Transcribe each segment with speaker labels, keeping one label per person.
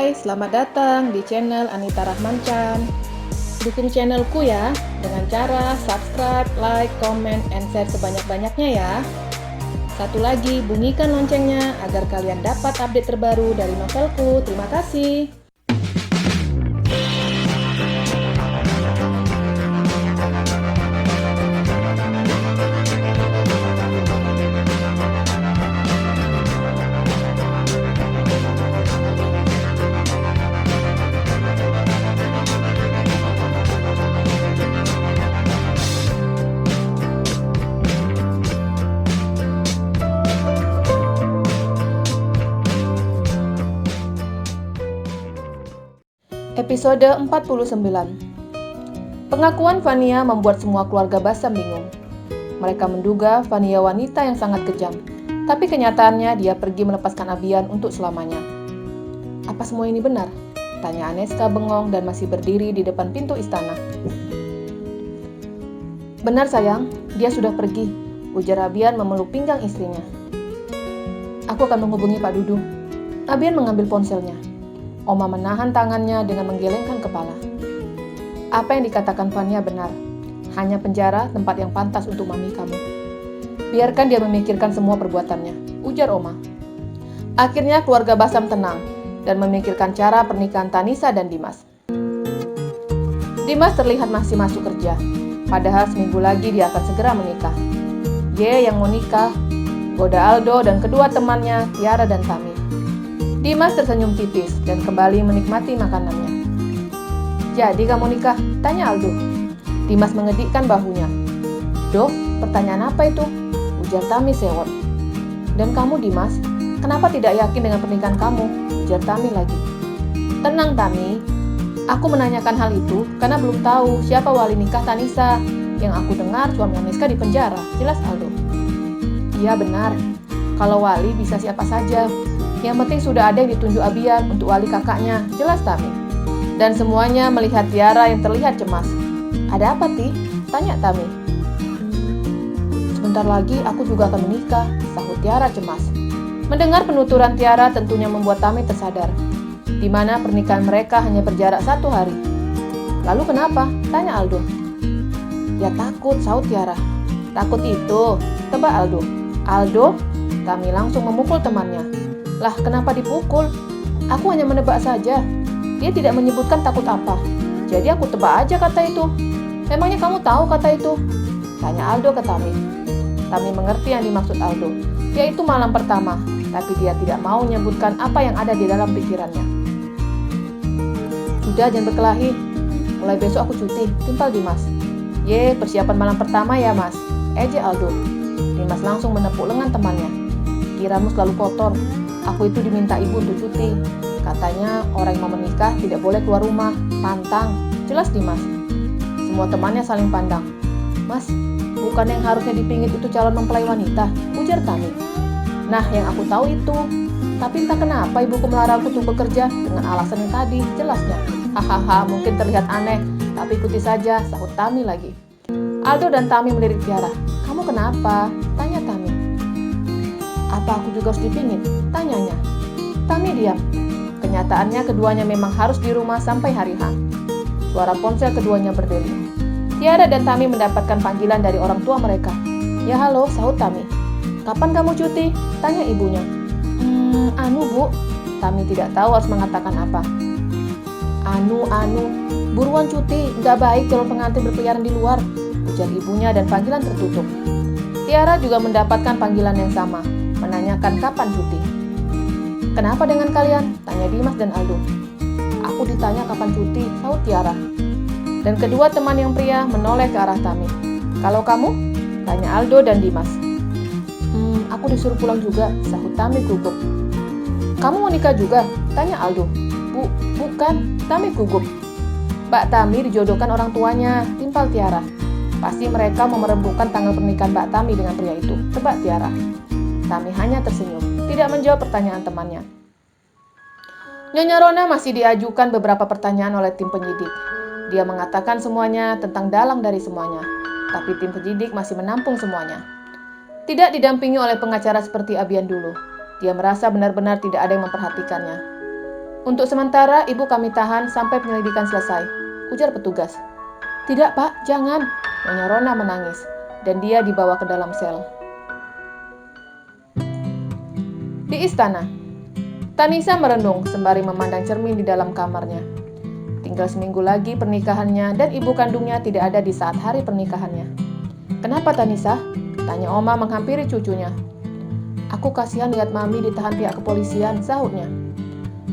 Speaker 1: Hai, selamat datang di channel Anita Rahmanchan. Dukung channelku ya, dengan cara subscribe, like, comment, and share sebanyak-banyaknya ya. Satu lagi, bunyikan loncengnya agar kalian dapat update terbaru dari novelku. Terima kasih. Episode 49. Pengakuan Vania membuat semua keluarga Basam bingung. Mereka menduga Vania wanita yang sangat kejam, tapi kenyataannya dia pergi melepaskan Abian untuk selamanya. Apa semua ini benar? Tanya Aneska bengong dan masih berdiri di depan pintu istana. Benar sayang, dia sudah pergi, ujar Abian memeluk pinggang istrinya. Aku akan menghubungi Pak Dudu. Abian mengambil ponselnya. Oma menahan tangannya dengan menggelengkan kepala. Apa yang dikatakan Vania benar. Hanya penjara tempat yang pantas untuk mami kamu. Biarkan dia memikirkan semua perbuatannya, ujar Oma. Akhirnya keluarga Basam tenang dan memikirkan cara pernikahan Tanisa dan Dimas. Dimas terlihat masih masuk kerja, padahal seminggu lagi dia akan segera menikah. Ye yang mau nikah, goda Aldo dan kedua temannya, Tiara dan Tami. Dimas tersenyum tipis dan kembali menikmati makanannya. Jadi kamu nikah? Tanya Aldo. Dimas mengedikkan bahunya. Doh, pertanyaan apa itu? Ujar Tami sewot. Dan kamu Dimas, kenapa tidak yakin dengan pernikahan kamu? Ujar Tami lagi. Tenang Tami, aku menanyakan hal itu karena belum tahu siapa wali nikah Tanisa. Yang aku dengar suami Aneska di penjara, jelas Aldo. Iya benar, kalau wali bisa siapa saja. Yang penting sudah ada yang ditunjuk Abian untuk wali kakaknya, jelas Tami. Dan semuanya melihat Tiara yang terlihat cemas. Ada apa, Ti? Tanya Tami. Sebentar lagi aku juga akan menikah, sahut Tiara cemas. Mendengar penuturan Tiara tentunya membuat Tami tersadar, di mana pernikahan mereka hanya berjarak 1 hari. Lalu kenapa? Tanya Aldo. Ya takut, sahut Tiara. Takut itu, tebak Aldo. Aldo? Tami langsung memukul temannya. Lah, kenapa dipukul? Aku hanya menebak saja. Dia tidak menyebutkan takut apa. Jadi aku tebak aja kata itu. Memangnya kamu tahu kata itu? Tanya Aldo ke Tami. Tami mengerti yang dimaksud Aldo, yaitu malam pertama, tapi dia tidak mau menyebutkan apa yang ada di dalam pikirannya. Sudah, jangan berkelahi. Mulai besok aku cuti, timpal Dimas. Ye, persiapan malam pertama ya mas. Ejek Aldo. Dimas langsung menepuk lengan temannya. Kiramu selalu kotor. Aku itu diminta ibu untuk cuti. Katanya orang yang mau menikah tidak boleh keluar rumah. Pantang. Jelas Dimas. Semua temannya saling pandang. Mas, bukan yang harusnya dipingit itu calon mempelai wanita, ujar Tami. Nah, yang aku tahu itu. Tapi entah kenapa ibuku melarangku untuk bekerja dengan alasan yang tadi, jelasnya. Hahaha, mungkin terlihat aneh, tapi ikuti saja, sahut Tami lagi. Aldo dan Tami melirik Tiara. Kamu kenapa? Tanya Tami. Apa aku juga harus dipingit? Tanyanya. Tami diam. Kenyataannya keduanya memang harus di rumah sampai hari H. Suara ponsel keduanya berdering. Tiara dan Tami mendapatkan panggilan dari orang tua mereka. Ya halo, sahut Tami. Kapan kamu cuti? Tanya ibunya. Anu bu. Tami tidak tahu harus mengatakan apa. Anu, buruan cuti, nggak baik calon pengantin berkeliaran di luar, ujar ibunya dan panggilan tertutup. Tiara juga mendapatkan panggilan yang sama, menanyakan kapan cuti. Kenapa dengan kalian? Tanya Dimas dan Aldo. Aku ditanya kapan cuti, sahut Tiara. Dan kedua teman yang pria menoleh ke arah Tami. Kalau kamu? Tanya Aldo dan Dimas. Aku disuruh pulang juga, sahut Tami gugup. Kamu mau nikah juga? Tanya Aldo. Bukan, Tami gugup. Mbak Tami dijodohkan orang tuanya, timpal Tiara. Pasti mereka mau merebutkan tanggal pernikahan Mbak Tami dengan pria itu, tebak Tiara. Tami hanya tersenyum, tidak menjawab pertanyaan temannya. Nyonya Rona masih diajukan beberapa pertanyaan oleh tim penyidik. Dia mengatakan semuanya tentang dalang dari semuanya, tapi tim penyidik masih menampung semuanya. Tidak didampingi oleh pengacara seperti Abian dulu. Dia merasa benar-benar tidak ada yang memperhatikannya. Untuk sementara, ibu kami tahan sampai penyelidikan selesai, ujar petugas. Tidak, Pak, jangan. Nyonya Rona menangis, dan dia dibawa ke dalam sel. Di istana, Tanisa merenung sembari memandang cermin di dalam kamarnya. Tinggal seminggu lagi pernikahannya dan ibu kandungnya tidak ada di saat hari pernikahannya. Kenapa, Tanisa? Tanya Oma menghampiri cucunya. Aku kasihan lihat Mami ditahan pihak kepolisian, sahutnya.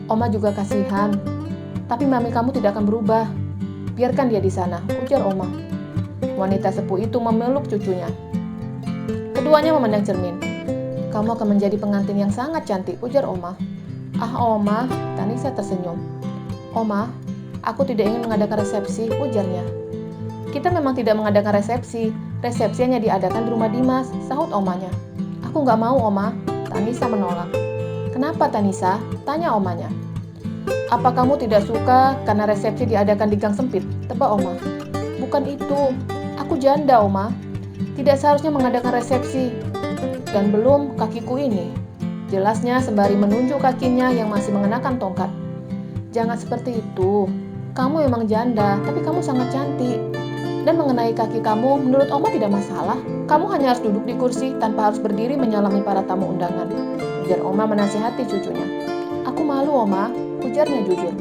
Speaker 1: Oma juga kasihan, tapi Mami kamu tidak akan berubah. Biarkan dia di sana, ujar Oma. Wanita sepuh itu memeluk cucunya. Keduanya memandang cermin. Kamu akan menjadi pengantin yang sangat cantik, ujar Oma. Ah, Oma, Tanisa tersenyum. Oma, aku tidak ingin mengadakan resepsi, ujarnya. Kita memang tidak mengadakan resepsi. Resepsi hanya diadakan di rumah Dimas, sahut omanya. Aku nggak mau, Oma. Tanisa menolak. Kenapa, Tanisa? Tanya omanya. Apa kamu tidak suka karena resepsi diadakan di gang sempit? Tebak Oma. Bukan itu. Aku janda, Oma. Tidak seharusnya mengadakan resepsi. Dan belum kakiku ini. Jelasnya sembari menunjuk kakinya yang masih mengenakan tongkat. Jangan seperti itu. Kamu memang janda, tapi kamu sangat cantik. Dan mengenai kaki kamu, menurut Oma tidak masalah. Kamu hanya harus duduk di kursi tanpa harus berdiri menyalami para tamu undangan. Ujar Oma menasihati cucunya. Aku malu, Oma, ujarnya jujur.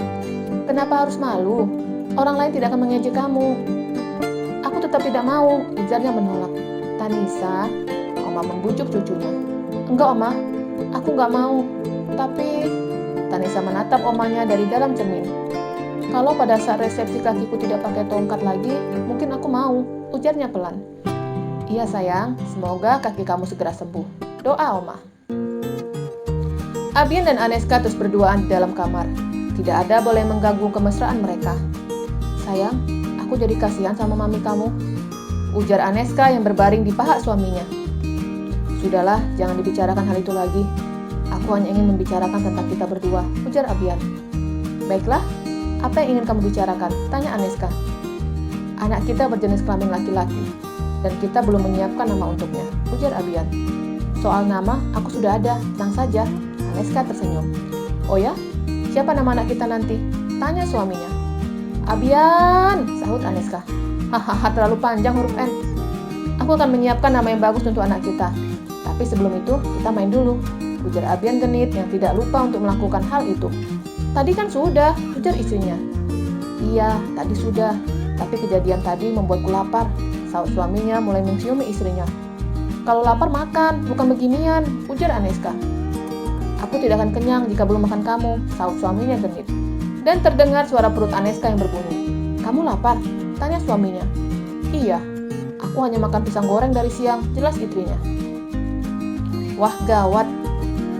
Speaker 1: Kenapa harus malu? Orang lain tidak akan mengejek kamu. Aku tetap tidak mau, ujarnya menolak. Tanisa, Oma membujuk cucunya. Enggak, Oma, aku nggak mau. Tapi, Tanisa menatap omanya dari dalam cermin. Kalau pada saat resepsi kakiku tidak pakai tongkat lagi, mungkin aku mau, ujarnya pelan. Iya sayang, semoga kaki kamu segera sembuh. Doa Oma. Abian dan Aneska terus berduaan di dalam kamar. Tidak ada boleh mengganggu kemesraan mereka. Sayang, aku jadi kasihan sama mami kamu, ujar Aneska yang berbaring di paha suaminya. Sudahlah, jangan dibicarakan hal itu lagi. Aku hanya ingin membicarakan tentang kita berdua, ujar Abian. Baiklah, apa yang ingin kamu bicarakan? Tanya Aneska. Anak kita berjenis kelamin laki-laki, dan kita belum menyiapkan nama untuknya, ujar Abian. Soal nama, aku sudah ada, tenang saja. Aneska tersenyum. Oh ya? Siapa nama anak kita nanti? Tanya suaminya. Abian, sahut Aneska. Hahaha, terlalu panjang huruf N. Aku akan menyiapkan nama yang bagus untuk anak kita. Tapi sebelum itu, kita main dulu, ujar Abian genit yang tidak lupa untuk melakukan hal itu. Tadi kan sudah, ujar istrinya. Iya, tadi sudah, tapi kejadian tadi membuatku lapar, sahut suaminya mulai menciumi istrinya. Kalau lapar makan, bukan beginian, ujar Aneska. Aku tidak akan kenyang jika belum makan kamu, sahut suaminya genit. Dan terdengar suara perut Aneska yang berbunyi. Kamu lapar? Tanya suaminya. Iya, aku hanya makan pisang goreng dari siang, jelas istrinya. Wah, gawat.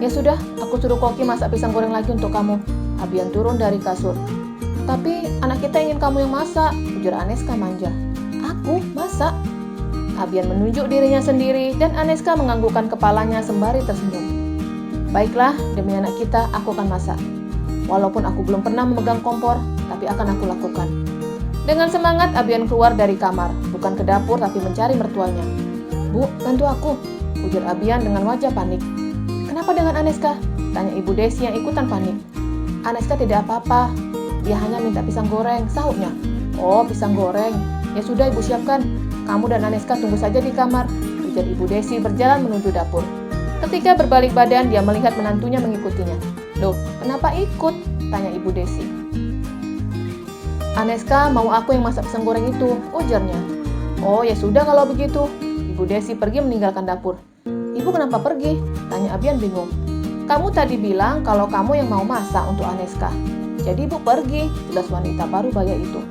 Speaker 1: Ya sudah, aku suruh Koki masak pisang goreng lagi untuk kamu. Abian turun dari kasur. Tapi anak kita ingin kamu yang masak, ujar Aneska manja. Aku masak? Abian menunjuk dirinya sendiri dan Aneska menganggukkan kepalanya sembari tersenyum. Baiklah, demi anak kita aku akan masak. Walaupun aku belum pernah memegang kompor, tapi akan aku lakukan. Dengan semangat Abian keluar dari kamar, bukan ke dapur tapi mencari mertuanya. Bu, bantu aku, ujar Abian dengan wajah panik. Kenapa dengan Aneska? Tanya Ibu Desi yang ikutan panik. Aneska tidak apa-apa, dia hanya minta pisang goreng, sahutnya. Oh, pisang goreng. Ya sudah, Ibu siapkan. Kamu dan Aneska tunggu saja di kamar, ujar Ibu Desi berjalan menuju dapur. Ketika berbalik badan, dia melihat menantunya mengikutinya. Loh, kenapa ikut? Tanya Ibu Desi. Aneska mau aku yang masak pisang goreng itu, ujarnya. Oh, ya sudah kalau begitu. Ibu Desi pergi meninggalkan dapur. Ibu kenapa pergi? Tanya Abian bingung. Kamu tadi bilang kalau kamu yang mau masak untuk Aneska. Jadi Ibu pergi, jelas wanita baru baya itu.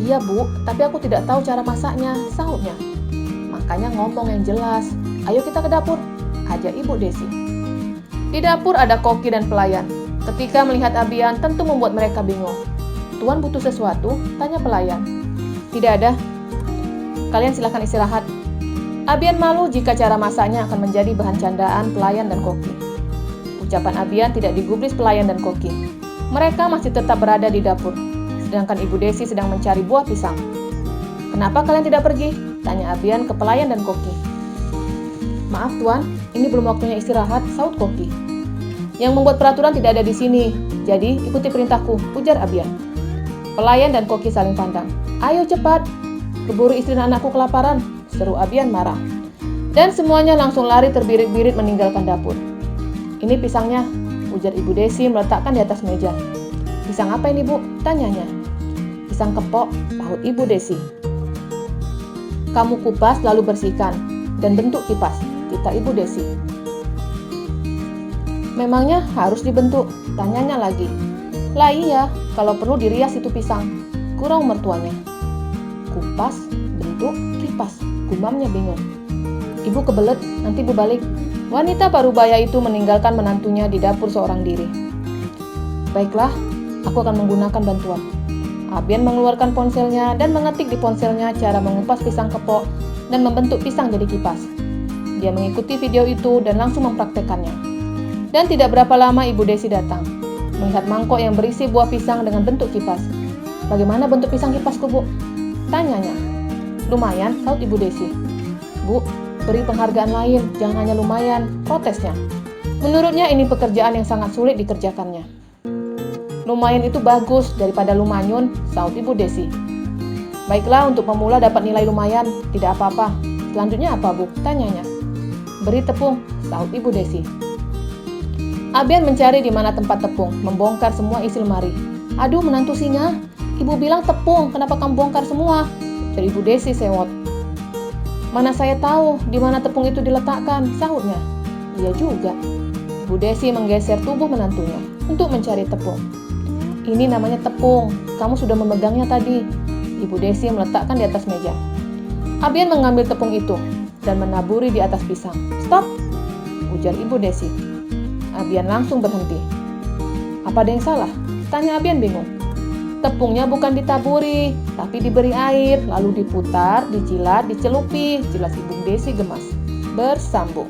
Speaker 1: Iya Bu, tapi aku tidak tahu cara masaknya, sahutnya. Makanya ngomong yang jelas. Ayo kita ke dapur, ajak Ibu Desi. Di dapur ada Koki dan pelayan. Ketika melihat Abian tentu membuat mereka bingung. Tuan butuh sesuatu? Tanya pelayan. Tidak ada. Kalian silakan istirahat. Abian malu jika cara masaknya akan menjadi bahan candaan pelayan dan Koki. Ucapan Abian tidak digubris pelayan dan Koki. Mereka masih tetap berada di dapur, sedangkan Ibu Desi sedang mencari buah pisang. Kenapa kalian tidak pergi? Tanya Abian ke pelayan dan Koki. Maaf Tuan, ini belum waktunya istirahat, sahut Koki. Yang membuat peraturan tidak ada di sini, Jadi, ikuti perintahku, ujar Abian. Pelayan dan koki saling pandang. Ayo cepat, keburu istri dan anakku kelaparan, seru Abian marah. Dan semuanya langsung lari terbirit-birit meninggalkan dapur. Ini pisangnya, ujar Ibu Desi meletakkan di atas meja. Pisang apa ini, Bu? Tanyanya. Pisang kepok, sahut Ibu Desi. Kamu kupas lalu bersihkan dan bentuk kipas, kata Ibu Desi. Memangnya harus dibentuk? Tanyanya lagi. Lah iya, kalau perlu dirias itu pisang, gurau mertuanya. Kupas, bentuk, kipas, gumamnya bingung. Ibu kebelet, nanti Bu balik. Wanita parubaya itu meninggalkan menantunya di dapur seorang diri. Baiklah, aku akan menggunakan bantuan. Abian mengeluarkan ponselnya dan mengetik di ponselnya cara mengupas pisang kepok dan membentuk pisang jadi kipas. Dia mengikuti video itu dan langsung mempraktekannya. Dan tidak berapa lama Ibu Desi datang, melihat mangkok yang berisi buah pisang dengan bentuk kipas. Bagaimana bentuk pisang kipasku, Bu? Tanyanya. Lumayan, sahut Ibu Desi. Bu, beri penghargaan lain, jangan hanya lumayan, protesnya. Menurutnya ini pekerjaan yang sangat sulit dikerjakannya. Lumayan itu bagus daripada lumanyun, sahut Ibu Desi. Baiklah, untuk pemula dapat nilai lumayan, tidak apa-apa. Selanjutnya apa, Bu? Tanyanya. Beri tepung, sahut Ibu Desi. Abian mencari di mana tempat tepung, membongkar semua isi lemari. Aduh, menantu singa, Ibu bilang tepung, kenapa kamu bongkar semua? Jadi Ibu Desi sewot. Mana saya tahu di mana tepung itu diletakkan, sahutnya. Iya juga. Ibu Desi menggeser tubuh menantunya untuk mencari tepung. Ini namanya tepung, kamu sudah memegangnya tadi. Ibu Desi meletakkan di atas meja. Abian mengambil tepung itu dan menaburi di atas pisang. Stop, ujar Ibu Desi. Abian langsung berhenti. Apa ada yang salah? Tanya Abian bingung. Tepungnya bukan ditaburi, tapi diberi air, lalu diputar, dijilat, dicelupi, jelas Ibu Desi gemas. Bersambung.